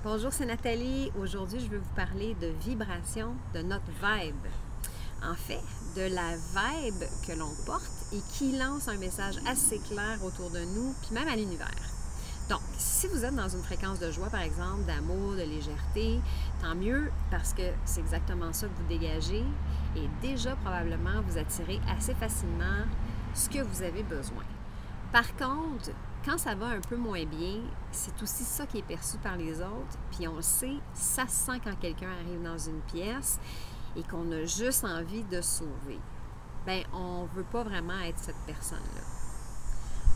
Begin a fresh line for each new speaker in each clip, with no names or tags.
Bonjour, c'est Nathalie. Aujourd'hui, je veux vous parler de vibration, de notre vibe. En fait, de la vibe que l'on porte et qui lance un message assez clair autour de nous, puis même à l'univers. Donc, si vous êtes dans une fréquence de joie, par exemple, d'amour, de légèreté, tant mieux parce que c'est exactement ça que vous dégagez et déjà, probablement, vous attirez assez facilement ce que vous avez besoin. Par contre, quand ça va un peu moins bien, c'est aussi ça qui est perçu par les autres, puis on le sait, ça se sent quand quelqu'un arrive dans une pièce et qu'on a juste envie de sauver. Bien, on ne veut pas vraiment être cette personne-là.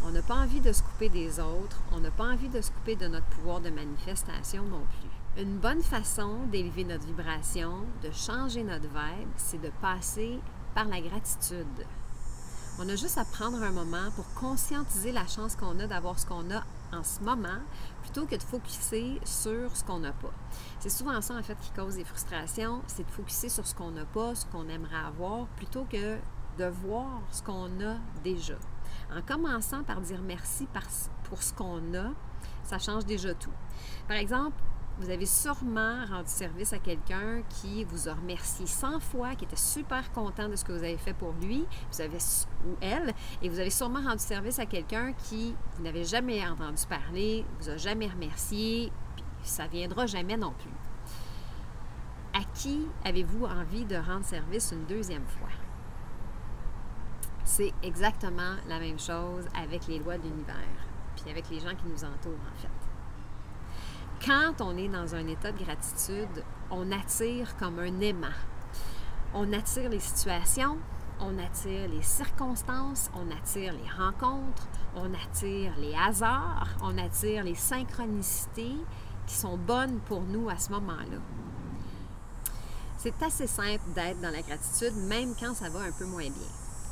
On n'a pas envie de se couper des autres, on n'a pas envie de se couper de notre pouvoir de manifestation non plus. Une bonne façon d'élever notre vibration, de changer notre vibe, c'est de passer par la gratitude. On a juste à prendre un moment pour conscientiser la chance qu'on a d'avoir ce qu'on a en ce moment, plutôt que de focusser sur ce qu'on n'a pas. C'est souvent ça, en fait, qui cause des frustrations, c'est de focusser sur ce qu'on n'a pas, ce qu'on aimerait avoir, plutôt que de voir ce qu'on a déjà. En commençant par dire merci pour ce qu'on a, ça change déjà tout. Par exemple, vous avez sûrement rendu service à quelqu'un qui vous a remercié 100 fois, qui était super content de ce que vous avez fait pour lui, ou elle, et vous avez sûrement rendu service à quelqu'un qui vous n'avez jamais entendu parler, vous a jamais remercié, puis ça ne viendra jamais non plus. À qui avez-vous envie de rendre service une deuxième fois? C'est exactement la même chose avec les lois de l'univers, puis avec les gens qui nous entourent, en fait. Quand on est dans un état de gratitude, on attire comme un aimant. On attire les situations, on attire les circonstances, on attire les rencontres, on attire les hasards, on attire les synchronicités qui sont bonnes pour nous à ce moment-là. C'est assez simple d'être dans la gratitude, même quand ça va un peu moins bien.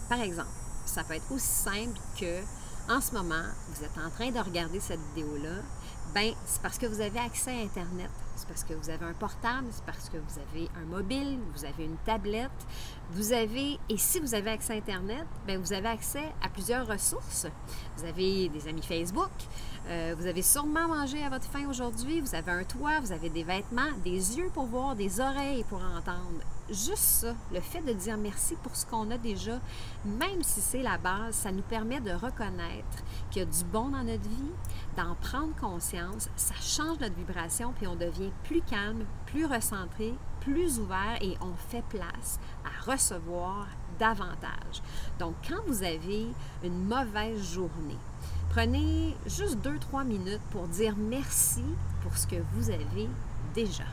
Par exemple, ça peut être aussi simple que, en ce moment, vous êtes en train de regarder cette vidéo-là, bien, c'est parce que vous avez accès à Internet, c'est parce que vous avez un portable, c'est parce que vous avez un mobile, vous avez une tablette, et si vous avez accès à Internet, bien, vous avez accès à plusieurs ressources. Vous avez des amis Facebook, vous avez sûrement mangé à votre faim aujourd'hui, vous avez un toit, vous avez des vêtements, des yeux pour voir, des oreilles pour entendre. Juste ça, le fait de dire merci pour ce qu'on a déjà, même si c'est la base, ça nous permet de reconnaître qu'il y a du bon dans notre vie, d'en prendre conscience, ça change notre vibration, puis on devient plus calme, plus recentré, plus ouvert et on fait place à recevoir davantage. Donc, quand vous avez une mauvaise journée, prenez juste 2-3 minutes pour dire merci pour ce que vous avez déjà.